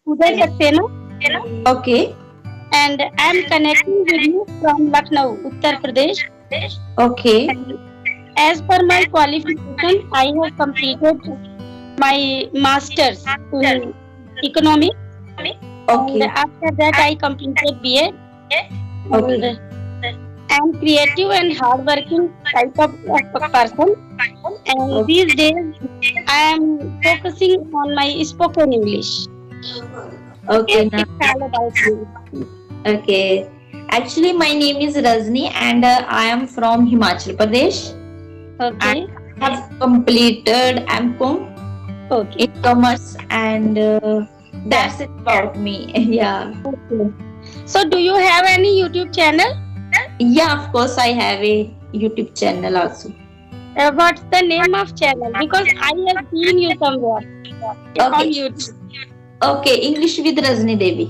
Uday Saxena, Okay. and I am connecting with you from Lucknow, Uttar Pradesh. Okay. And as per my qualification, I have completed my masters in economics, and Okay. after that, I completed BA. And Okay. I am creative and hardworking type of a person. And these Okay. days, I am focusing on my spoken English. Okay, Okay. it's all about me. Okay. Actually, my name is Rajni and I am from Himachal Pradesh. And Okay, I have completed M.Com okay, in commerce and yeah. that's it about me. Yeah. Okay. So, do you have any YouTube channel? Yeah, of course, I have a YouTube channel also. What's the name of channel? Because I have seen you somewhere on Okay. YouTube. Okay. English with Rajni Devi.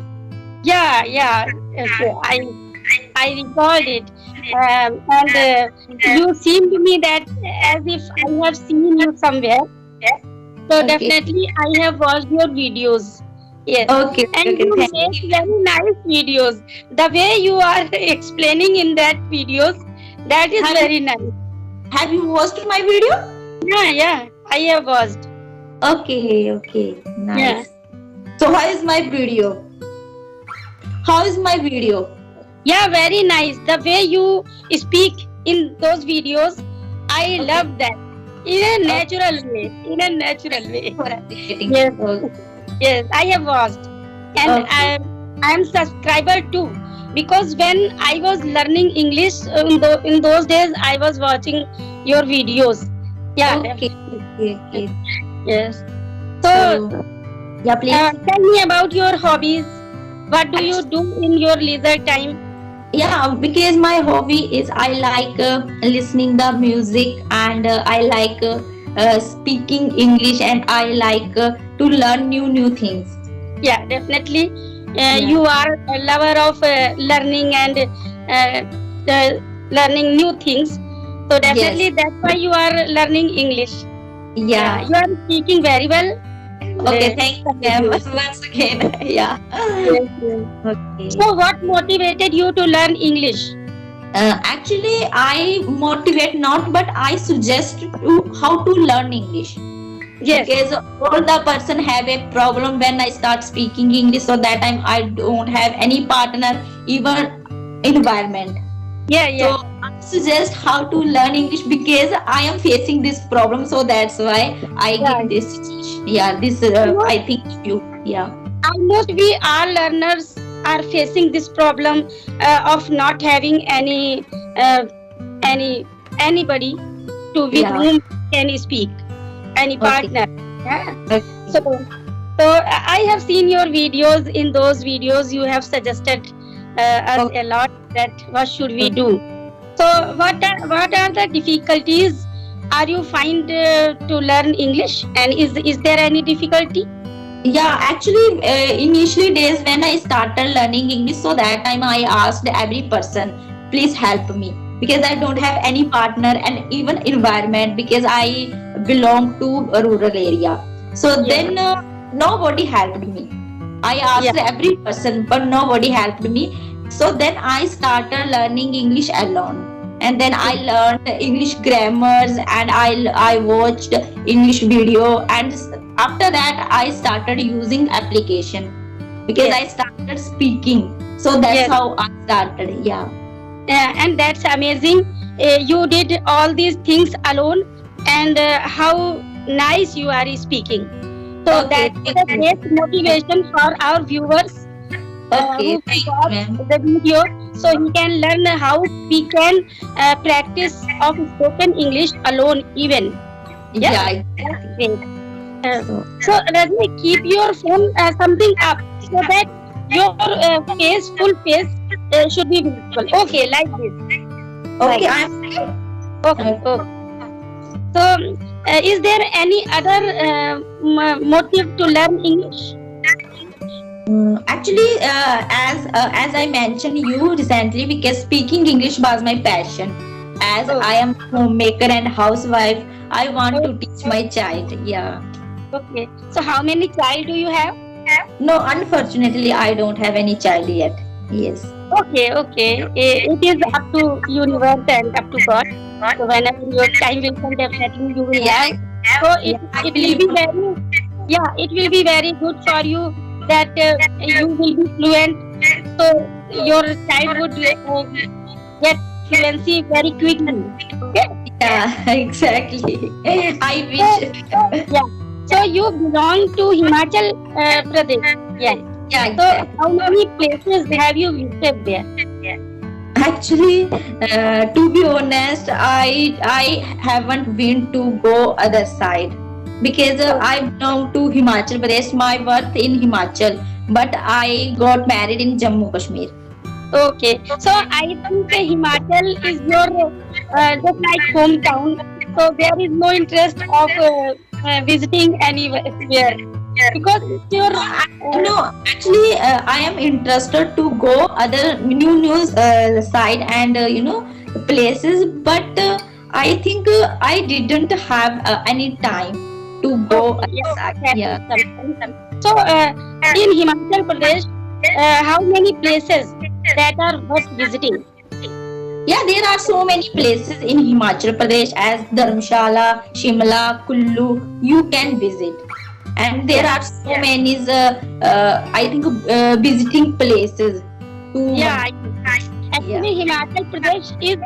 Yeah, yeah. Okay, I recalled it, and you seem to me that as if I have seen you somewhere. So Okay. definitely, I have watched your videos. Yes, Okay. and Okay. you Thank make you. very nice videos. The way you are explaining in that videos, that is Have you very nice. have you watched my video? Yeah, yeah. I have watched. Okay. Okay. Yeah. Nice. So how is my video? How is my video? Yeah, very nice. The way you speak in those videos, I Okay. love that. In a Okay. natural way. In a natural way. For appreciating. Yes, Okay. yes, I have watched. And Okay. I am subscriber too. Because when I was learning English in those days, I was watching your videos. Yeah, Okay. definitely. Okay. Yes. So, So yeah, please. tell me about your hobbies. What do you Actually, do in your leisure time? yeah, because my hobby is I like listening the music and I like speaking English and I like to learn new things. Yeah, definitely. Yeah. You are a lover of learning and learning new things. So Yes. definitely that's why you are learning English. Yeah, Yeah. you are speaking very well. And Okay. Thank you, with ma'am. you. Once again. Yeah. Yes, yes. Okay. So what motivated you to learn English? Actually, I motivate not, but I suggest to how to learn English. Yes. Because all the person have a problem when I start speaking English. So that time I don't have any partner, even environment. Yeah, So yeah. I suggest how to learn English because I am facing this problem. So that's why I Yeah. give this suggestion. Yeah, this I think you. Yeah. Almost we all learners are facing this problem of not having uh, any anybody to with Yeah. whom can speak, any Okay. partner. Yeah. Okay. So I have seen your videos. In those videos you have suggested us Okay. a lot that what should we do. So what are the difficulties are you find to learn English, and is there any difficulty? Yeah, actually, initially days when I started learning English, so that time I asked every person, please help me because I don't have any partner and even environment because I belong to a rural area. So Yeah, then nobody helped me. I yeah, asked every person, but nobody helped me. So then I started learning English alone. And then I learned English grammars and I watched English video and after that I started using application because yes, I started speaking. So that's yes. how I started. Yeah. And that's amazing. You did all these things alone, and how nice you are speaking. So Okay, that's thank a you. great motivation for our viewers Okay, who thank you, watch ma'am. the video, so he can learn how we can practice of spoken English alone even. Yeah, Yeah, that's exactly. great. Uh, So, so Rajni, keep your phone something up so that your face, full face should be visible. Okay, like this. okay, Like okay, uh, okay. So, is there any other motive to learn English? actually, as I mentioned you recently, because speaking English was my passion. As Oh, I am homemaker and housewife, I want oh, to teach my child. Yeah. okay. So, how many child do you have? No, unfortunately, I don't have any child yet. Yes. Okay, okay. It is up to universe and up to God. So whenever your time will come, definitely you will Yeah, have. So yeah, I it will believe. be very, yeah, it will be very good for you that you will be fluent. So your child would get fluency very quickly. Okay. Yeah, exactly. I So wish. yeah. So you belong to Himachal Pradesh. Yes. Yeah, So exactly. how many places have you visited there? Actually, to be honest, I haven't been to go other side because I belong to Himachal Pradesh. My birth in Himachal, but I got married in Jammu Kashmir. Okay, so I think Himachal is your just like hometown. So there is no interest of visiting anywhere because it's your No, actually, I am interested to go other new side and places, but I think I didn't have any time to go okay, other yeah, side. that is Yeah. something. So in Himachal Pradesh, how many places that are worth visiting? Yeah, there are so many places in Himachal Pradesh as Dharamshala, Shimla, Kullu. You can visit, and there Yeah, are so many. I think visiting places. yeah. To yeah. Actually, Himachal Pradesh is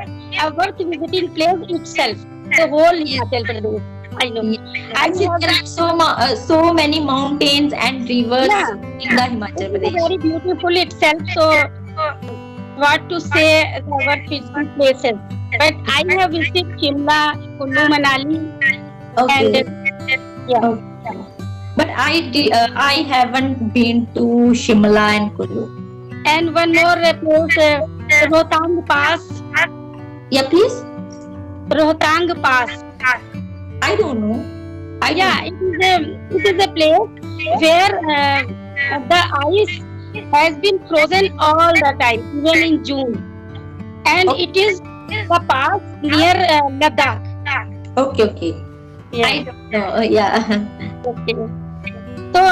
a worth visiting place itself. The whole Himachal Pradesh. I know. Yeah. I Actually, have, there are so many mountains and rivers yeah. in the It Himachal is Pradesh. very beautiful itself. So, what to say the worth visiting places? But I have visited Shimla, Kullu, Manali, and Okay. yeah, Okay. But I haven't been to Shimla and Kullu. and one more place, Rohtang Pass. Yeah, please. Rohtang Pass. I don't know. I Yeah, don't. it is a place where the ice has been frozen all the time, even in June, and Okay. it is the pass near Ladakh. Okay. Okay. Yeah. I don't know. Yeah. Okay. So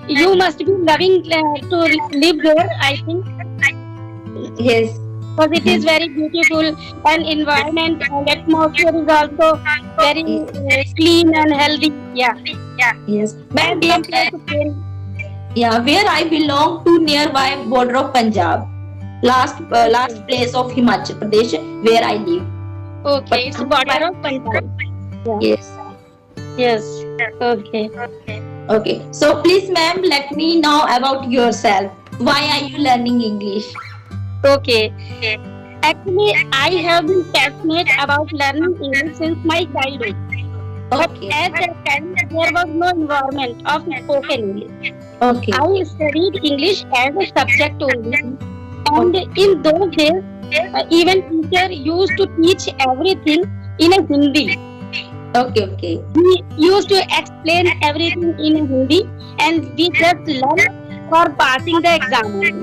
you must be loving to live there, I think, Yes. because it is very beautiful and environment and atmosphere is also very clean and healthy. Yeah. Yes. And But some places very, yeah, where I belong to nearby border of Punjab. Last place of Himachal Pradesh where I live. okay, But it's border of Punjab. Yeah. yes. Yes. Okay. Okay. So please, ma'am, let me know about yourself. Why are you learning English? Okay. Actually, I have been passionate about learning English since my childhood. But Okay. at that time, there was no environment of spoken English. Okay. I studied English as a subject only. And in those days, even teacher used to teach everything in a Hindi. Okay. Okay. He used to explain everything in Hindi, and we just learned for passing the exam only.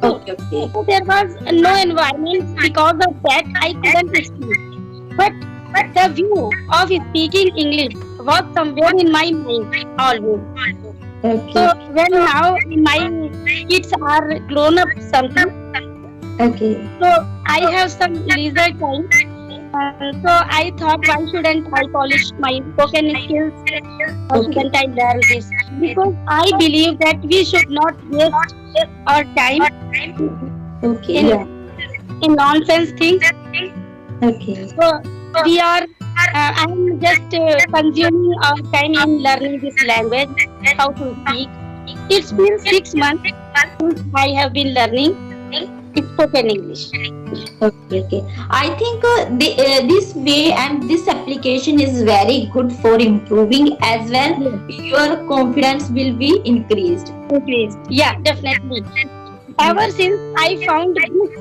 Okay. Okay. So there was no environment because of that I couldn't speak. But the view of speaking English was somewhere in my mind always. Okay. So when now my kids are grown up something, Okay. so I have some leisure time. So I thought, why shouldn't I polish my spoken skills? Why shouldn't I learn this? Because I believe that we should not waste our time Okay. in, Yeah. in nonsense things. Okay. So we are, I'm just consuming our time in learning this language, how to speak. It's been 6 months since I have been learning spoken English. Okay. Okay. I think this way and this application is very good for improving as well. Your confidence will be increased. Increased. Yeah, definitely. Ever since I found this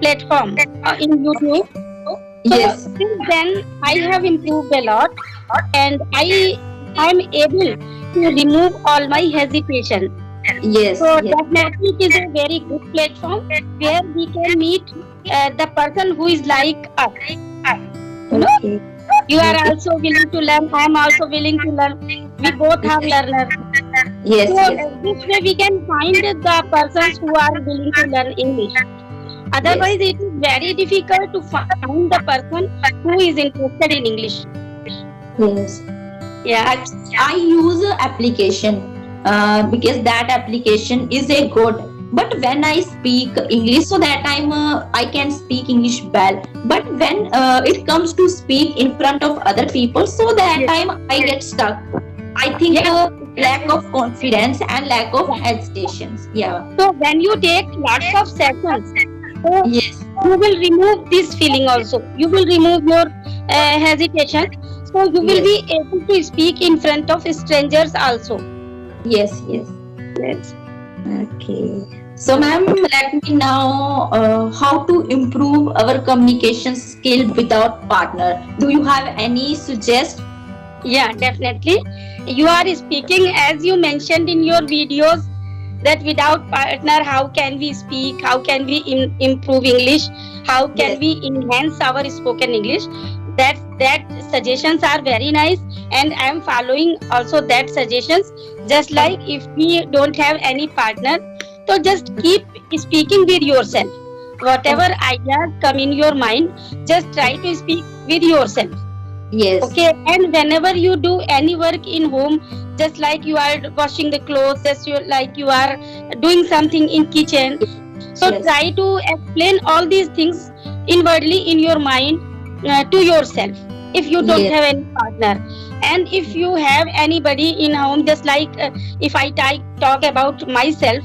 platform in YouTube, so Yes. since then I have improved a lot, and I am able to remove all my hesitation. Yes. So Yes. definitely it is a very good platform where we can meet the person who is like us. You know, Okay. you are also willing to learn. I am also willing to learn. We both have learners. Yes, So yes, this way we can find the persons who are willing to learn English. yes, Otherwise, it is very difficult to find the person who is interested in English. yes. Yeah. Actually, I use a application because that application is a good. But when I speak English, so that I can speak English well. But when it comes to speak in front of other people, so that Yes. time I get stuck. I think Yeah. lack of confidence and lack of Yeah. hesitations. Yeah. So when you take lots of sessions, so Yes. you will remove this feeling also. You will remove your hesitation. So you will Yes. be able to speak in front of strangers also. Yes. Yes. Yes. Okay. So, ma'am, let me now how to improve our communication skill without partner. Do you have any suggest? Yeah, definitely. You are speaking as you mentioned in your videos that without partner, how can we speak? How can we improve English? How can Yes. we enhance our spoken English? That suggestions are very nice, and I am following also that suggestions. Just like if we don't have any partner, so just keep speaking with yourself. Whatever Okay. ideas come in your mind, just try to speak with yourself. Yes. Okay, and whenever you do any work in home, just like you are washing the clothes, just like you are doing something in kitchen, so Yes. try to explain all these things inwardly in your mind to yourself. If you don't Yes. have any partner, and if you have anybody in home, just like if I talk about myself,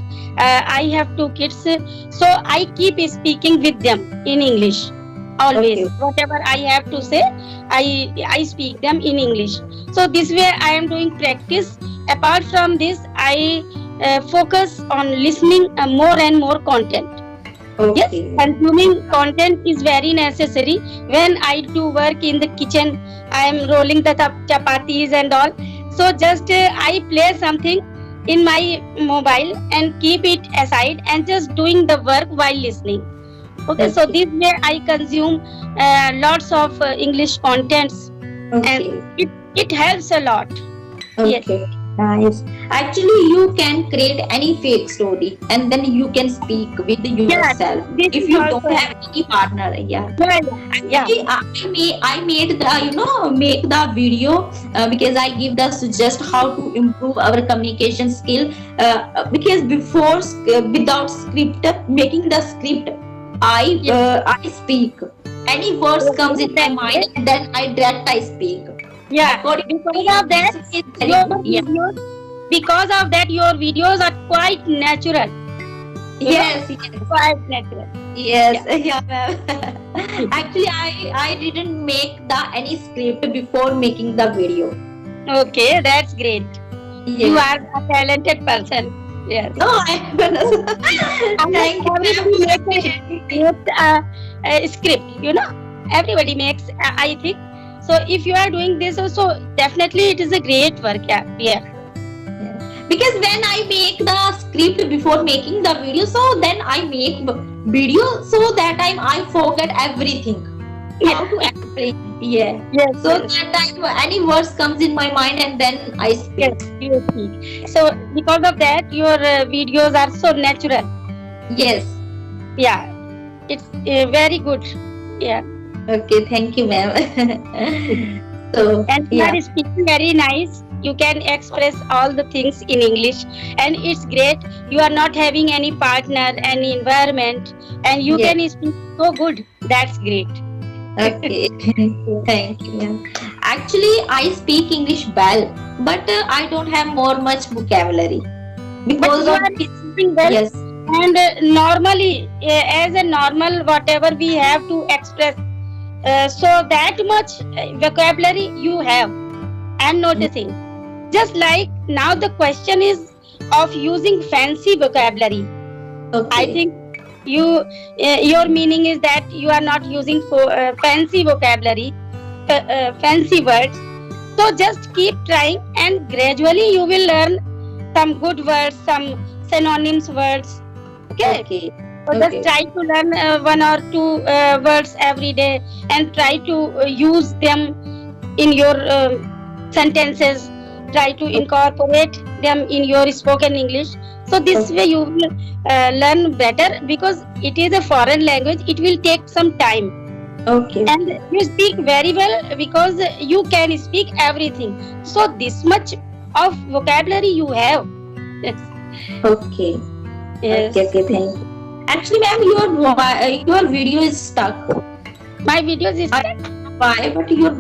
I have two kids, so I keep speaking with them in English always. Okay. Whatever I have to say, I speak them in English. So this way I am doing practice. Apart from this, I focus on listening more and more content. Yes, Okay. consuming content is very necessary. When I do work in the kitchen, I am rolling the chapatis and all, so just I play something in my mobile and keep it aside and just doing the work while listening. Okay, so Okay. this way I consume lots of English contents, and Okay. it helps a lot. Yes, Okay, nice. Actually, you can create any fake story and then you can speak with yeah, yourself this if is you don't also have any partner. Yeah. yeah, yeah, Actually, I made the make the video because I give the suggest how to improve our communication skill because before without script making the script yeah. I speak any words comes in my mind and then I direct I speak Yeah, according to because me of this that, is very your good. Yeah. videos, because of that, your videos are quite natural. You know, Yes, yes, quite natural. yes, Yeah. yeah, ma'am. Actually, I didn't make the any script before making the video. Okay, that's great. You Yes. are a talented person. Yes. Oh my goodness. And Thank you, everybody ma'am, for appreciating. makes a script. You know, everybody makes. I think so. If you are doing this, also definitely it is a great work. Yeah. Yeah. Yeah. Because when I make the script before making the video, so then I make video, so that time I forget everything. How to Yeah. explain? Yeah. Yes. So Yes. that time any words comes in my mind and then I Yes. speak. You speak. So because of that, your videos are so natural. Yes. Yeah, it's very good. Yeah, Okay, thank you, ma'am. So, and you yeah, are speaking very nice. You can express all the things in English, and it's great. You are not having any partner, any environment, and you yeah, can speak so good. That's great. okay. Thank you, ma'am. Actually, I speak English well, but I don't have more much vocabulary But because you of are this. speaking well, Yes, and normally, as a normal, whatever we have to express, so that much vocabulary you have. I'm noticing. Just like now, the question is of using fancy vocabulary. I okay. think your meaning is that you are not using fancy vocabulary, fancy words. So just keep trying, and gradually you will learn some good words, some synonyms words. Okay. Okay, So just okay, try to learn one or two words every day, and try to use them in your sentences. Try to okay. incorporate them in your spoken English. So this way you will learn better, because it is a foreign language. It will take some time, Okay. and you speak very well because you can speak everything. So this much of vocabulary you have. Yes. Okay. Yes. Okay. Okay. Thank you. Actually, ma'am, your video is stuck. My videos is Why? But your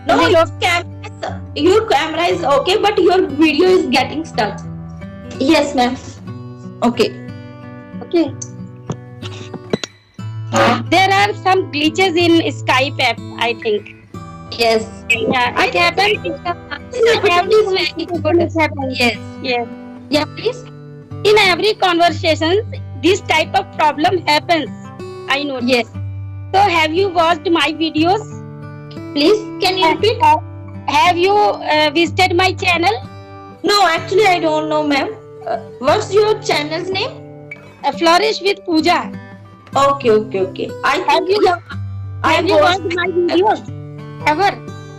no, your camera is okay, but your video is getting stuck. Yes, ma'am. Okay. okay. There are some glitches in Skype app, I think. Yes. Yeah, I it happens. It is very good. It happens. Yes. Yes. Yeah, please. In every conversation, this type of problem happens. I know. Yes. So, have you watched my videos? Please, can you repeat? Have you visited my channel? No, actually, I don't know, ma'am. What's your channel's name? Flourish with Pooja. Okay, okay, okay. I Have think you I have you watched my videos ever?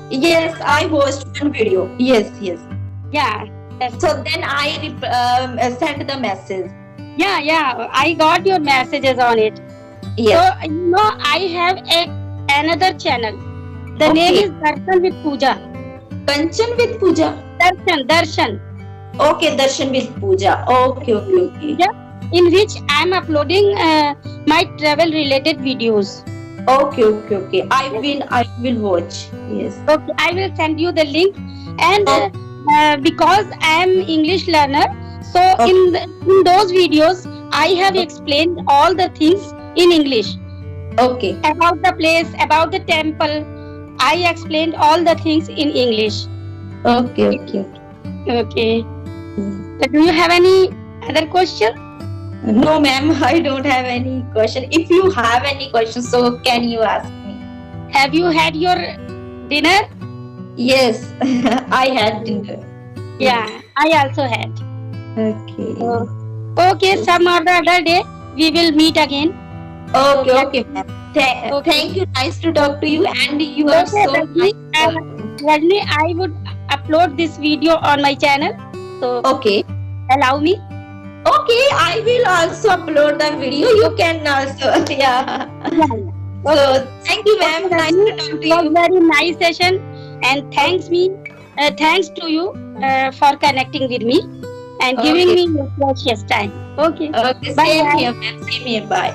Yes, I watched one video. Yes, yes. Yeah. Yes. So then I sent the message. Yeah. I got your messages on it. Yes. So I have another channel. The Okay. name is Darshan with Pooja. Kanchan with Pooja. Darshan. Okay, Darshan with Pooja. Okay, okay, okay. Yeah. In which I am uploading my travel related videos. Okay, okay, okay. I will watch. Yes. Okay, I will send you the link. And because I am English learner, so in those videos I have explained all the things in English. Okay. About the place, about the temple, I explained all the things in English. Okay, okay. Okay. So do you have any other question? No, ma'am, I don't have any question. If you have any questions, so can you ask me? Have you had your dinner? Yes, I had dinner. Yeah, I also had. Okay. Okay, some other day we will meet again. Okay, okay, ma'am. Thank you. Nice to talk to you, and you are Okay, so Rajni. nice. Rajni, I would upload this video on my channel. So Okay. allow me. Okay, I will also upload the video. You can also, yeah. So thank you, ma'am. Nice to talk to It was you. very nice session, and thanks to you for connecting with me and giving Okay. me your precious time. Okay. Okay, Bye. same here, ma'am. Same here. Bye.